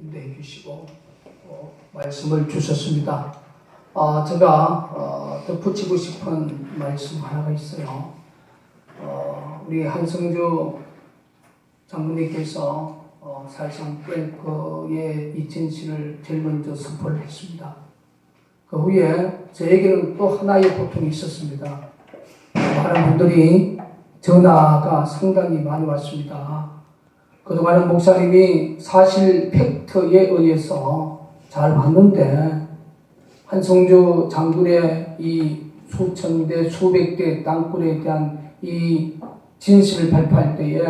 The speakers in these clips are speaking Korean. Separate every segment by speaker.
Speaker 1: 인도해 주시고 말씀을 주셨습니다. 제가 덧붙이고 싶은 말씀 하나가 있어요. 우리 한성주 장로님께서 사실상 탱크의 이 진실을 제일 먼저 선포를 했습니다. 그 후에 저에게는 또 하나의 고통이 있었습니다. 많은 분들이 전화가 상당히 많이 왔습니다. 그동안은 목사님이 사실 팩트에 의해서 잘 봤는데 한성주 장군의 이 수천 대 수백 대 땅굴에 대한 이 진실을 발표할 때에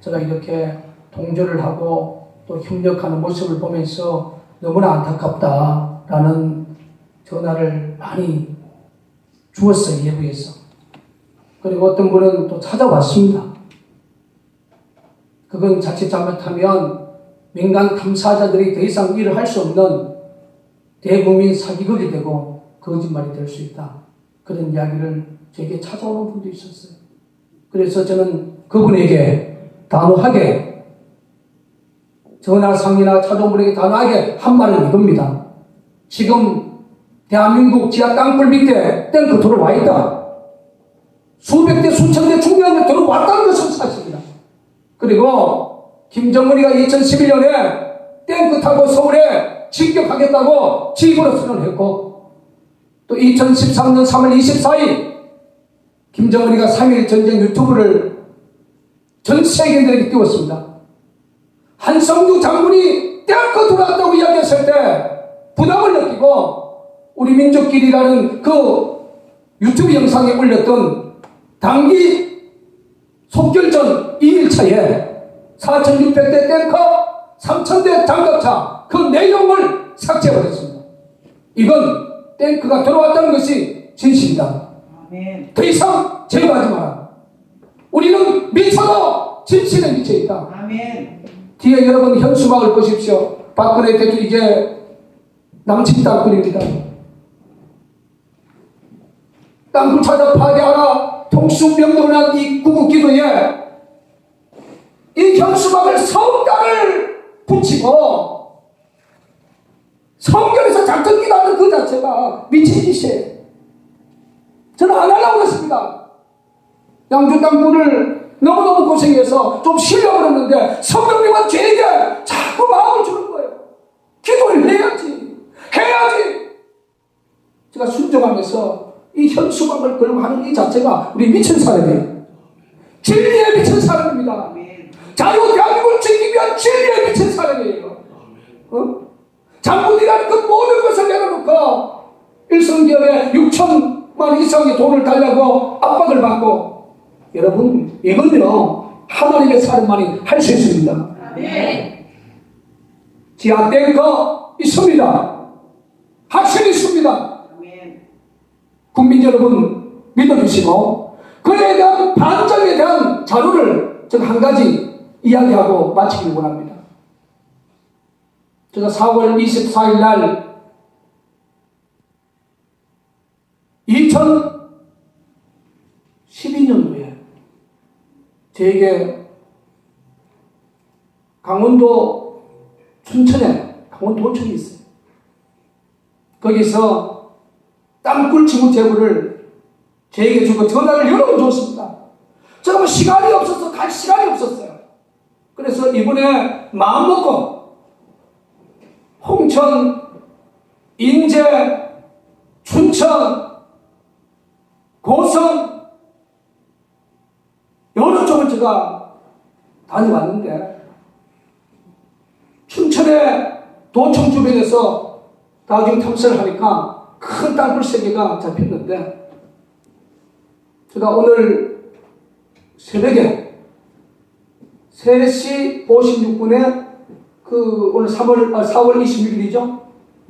Speaker 1: 제가 이렇게 동조를 하고 또 협력하는 모습을 보면서 너무나 안타깝다라는 전화를 많이 주었어요, 예부에서. 그리고 어떤 분은 또 찾아왔습니다. 그건 자칫 잘못하면 민간 탐사자들이 더 이상 일을 할 수 없는 대국민 사기극이 되고 거짓말이 될 수 있다. 그런 이야기를 저에게 찾아오는 분도 있었어요. 그래서 저는 그분에게 단호하게 전화상이나 찾아온 분에게 단호하게 한 말은 이겁니다. 지금 대한민국 지하 땅굴 밑에 탱크 들어와 있다. 수백 대 수천 대 중요한 게 들어왔다는 것은 사실입니다. 그리고 김정은이가 2011년에 탱크 타고 서울에 진격하겠다고 집으로 선언했고 또 2013년 3월 24일 김정은이가 3.1 전쟁 유튜브를 전 세계인들에게 띄웠습니다. 한성주 장군이 탱크 들어왔다고 이야기했을 때 부담을 느끼고 우리 민족길이라는 그 유튜브 영상에 올렸던 단기 속결전 2일차에 4,600대 탱커, 3,000대 장갑차 그 내용을 삭제해버렸습니다. 이건 탱크가 들어왔다는 것이 진실이다. 더 이상 제거하지 마라. 우리는 미쳐도 진실에 미쳐있다. 뒤에 여러분 현수막을 보십시오. 박근혜 대통령 이제 남친 땅굴입니다. 땅굴 찾아 파괴하라. 통수명령한 이 구국기도에 이 현수막을 성가를 붙이고 성경에서 작전기도하는 그 자체가 미친 짓이에요. 저는 안 하려고 했습니다. 양주 땅굴을 너무너무 고생해서 좀 쉬려고 그랬는데 성령님은 저에게 자꾸 마음을 주는 거예요. 기도를 해야지. 제가 순종하면서 이 현수막을 걸고 하는 이 자체가 우리 미친 사람이에요. 진리에 미친 사람입니다. 자유 대한민국을 지키기 위한 진리에 미친 사람이에요. 장군이라는 그 모든 것을 내려놓고 일성기업에 6천만 이상의 돈을 달라고 압박을 받고 여러분 이건요 하나님의 사람만이 할 수 있습니다. 지하 탱커 있습니다. 확실히 있습니다. 국민 여러분 믿어주시고 그에 대한 반정에 대한 자료를 제가 한 가지 이야기하고 마치기를 원합니다. 제가 4월 24일 날 2012년도에 저에게 강원도 춘천에 강원도청이 있어요. 거기서 땅굴 지구 제보를 저에게 주고 전화를 여러 번 줬습니다. 제가 뭐 시간이 없어서 갈 시간이 없었어요. 그래서 이번에 마음 먹고 홍천, 인제, 춘천, 고성 여러 쪽을 제가 다녀왔는데 춘천의 도청 주변에서 나중 탐사를 하니까 큰 땅굴 3개가 잡혔는데 제가 오늘 새벽에 3시 56분에 오늘 4월 26일이죠.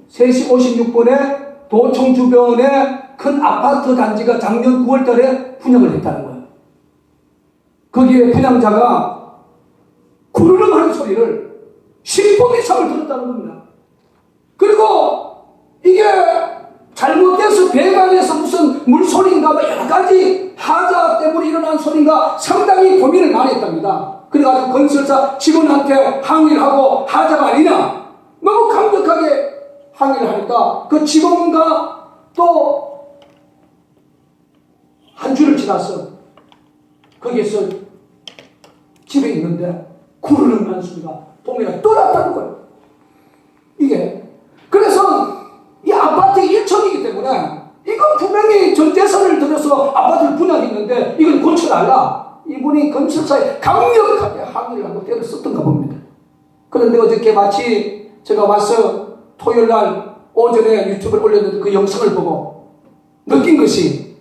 Speaker 1: 3시 56분에 도청 주변에 큰 아파트 단지가 작년 9월 달에 분양을 했다는 거예요. 거기에 분양자가 구르릉 하는 소리를 10분 이상을 들었다는 겁니다. 그리고 이게 잘못돼서 배관에서 무슨 물소리인가 여러 가지 하자 때문에 일어난 소리인가 상당히 고민을 많이 했답니다. 그래가지고 건설사 직원한테 항의를 하고 하자가 아니냐 보니까 그 직원과 또 한 주를 지나서 거기에서 집에 있는데 구르는 한소리가 동네가 떠났다는 거예요. 이게 그래서 이 아파트의 1층이기 때문에 이건 분명히 전 재산을 들여서 아파트를 분양했는데 이걸 고쳐달라. 이분이 건설사에 강력하게 항의를 하고 때를 썼던가 봅니다. 그런데 어저께 마치 제가 와서 토요일날 오전에 유튜브에 올렸는데 그 영상을 보고 느낀 것이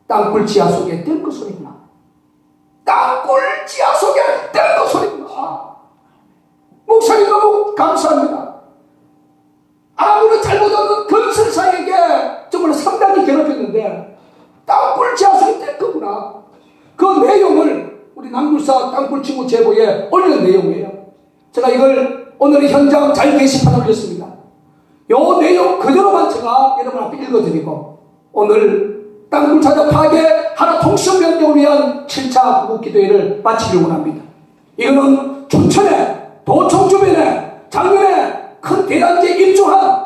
Speaker 1: 땅굴 지하 속에 뜰거 소리구나. 땅굴 지하 속에 뜰거 소리구나. 목사님 너무 감사합니다. 아무런 잘못 없는 건설사에게 정말 상당히 괴롭혔는데 땅굴 지하 속에 뜰거구나. 그 내용을 우리 남굴사 땅굴 친구 제보에 올린 내용이에요. 제가 이걸 오늘 현장 자유 게시판에 올렸습니다. 요 내용 그대로만 제가 여러분 앞에 읽어드리고 오늘 땅굴 찾아 파괴 하나 통신명령을 위한 7차 구국기도회를 마치려고 합니다. 이거는 춘천에 도청 주변에 작년에 큰 대단지에 입주한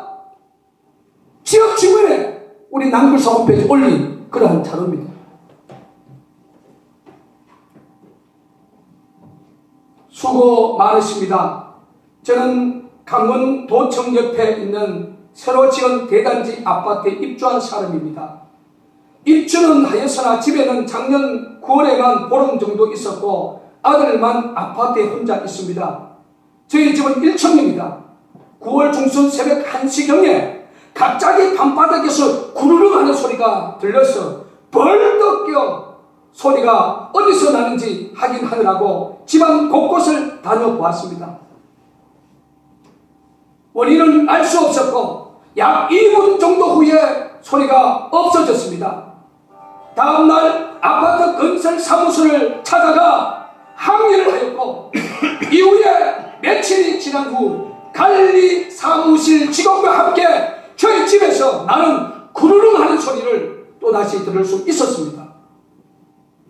Speaker 1: 지역 주변에 우리 남굴사 홈페이지에 올린 그러한 자료입니다. 수고 많으십니다. 저는 강원 도청 옆에 있는 새로 지은 대단지 아파트에 입주한 사람입니다. 입주는 하였으나 집에는 작년 9월에만 보름 정도 있었고 아들만 아파트에 혼자 있습니다. 저희 집은 1층입니다. 9월 중순 새벽 1시경에 갑자기 밤바닥에서 구르릉 하는 소리가 들려서 벌떡 깨어 소리가 어디서 나는지 확인하느라고 집안 곳곳을 다녀보았습니다. 원인은 알 수 없었고 약 2분 정도 후에 소리가 없어졌습니다. 다음날 아파트 건설 사무소를 찾아가 항의를 하였고 이후에 며칠이 지난 후 관리 사무실 직원과 함께 저희 집에서 나는 구르릉 하는 소리를 또다시 들을 수 있었습니다.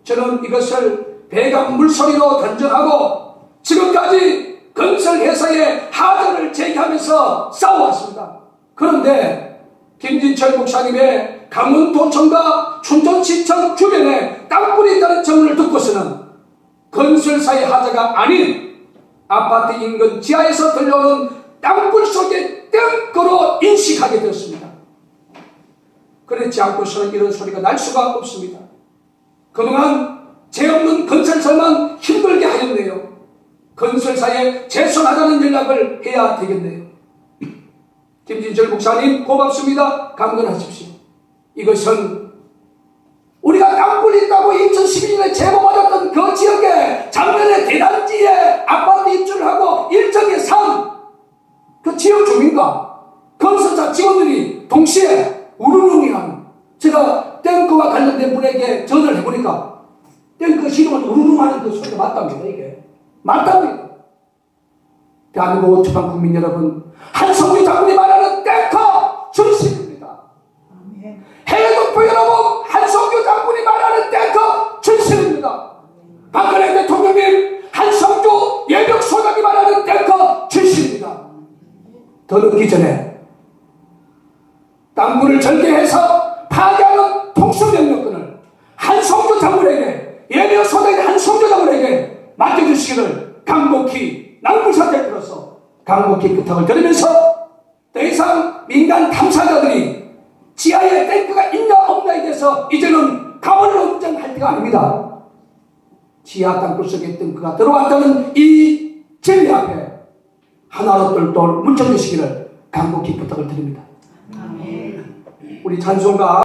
Speaker 1: 저는 이것을 배관 물소리로 단정하고 지금까지 건설회사에 하자를 제기하면서 싸워왔습니다. 그런데 김진철 목사님의 강원도청과 춘천시청 주변에 땅굴이 있다는 정보를 듣고서는 건설사의 하자가 아닌 아파트 인근 지하에서 들려오는 땅굴 속의 땡거로 인식하게 되었습니다. 그렇지 않고서는 이런 소리가 날 수가 없습니다. 그동안 죄 없는 건설사만 힘들게 하였네요. 건설사에 재선하자는 연락을 해야 되겠네요. 김진철 목사님 고맙습니다. 강건하십시오. 이것은 우리가 땅굴이 있다고 2012년에 제보받았던 그 지역에 작년에 대단지에 아파트 입주를 하고 일정에 산 그 지역 주민과 건설사 직원들이 동시에 우르릉이하는, 제가 탱크와 관련된 분에게 전화를 해보니까 탱크 시동을 우르릉하는 그 소리가 맞답니다. 이게 맞답니다. 대한민국 오축한 국민 여러분, 한성규 장군이 말하는 탱커 출신입니다. 해외독보 여러분, 한성규 장군이 말하는 탱커 출신입니다. 박근혜 대통령님, 한성규 예병 소장이 말하는 탱커 출신입니다. 더 늦기 전에 땅굴을 절개해서 파괴하는 통수명령권을 한성규 장군에게, 예병 소장인 한성규 장군에게 맡겨주시기를 간곡히 남굴사 대표로서 간곡히 부탁을 드리면서 더 이상 민간 탐사자들이 지하에 탱크가 있냐 없냐에 대해서 이제는 감을 논쟁할 때가 아닙니다. 지하 땅굴 속에 탱크가 들어왔다는 이 진리 앞에 하나로 똘똘 뭉쳐주시기를 간곡히 부탁을 드립니다. 우리 찬송가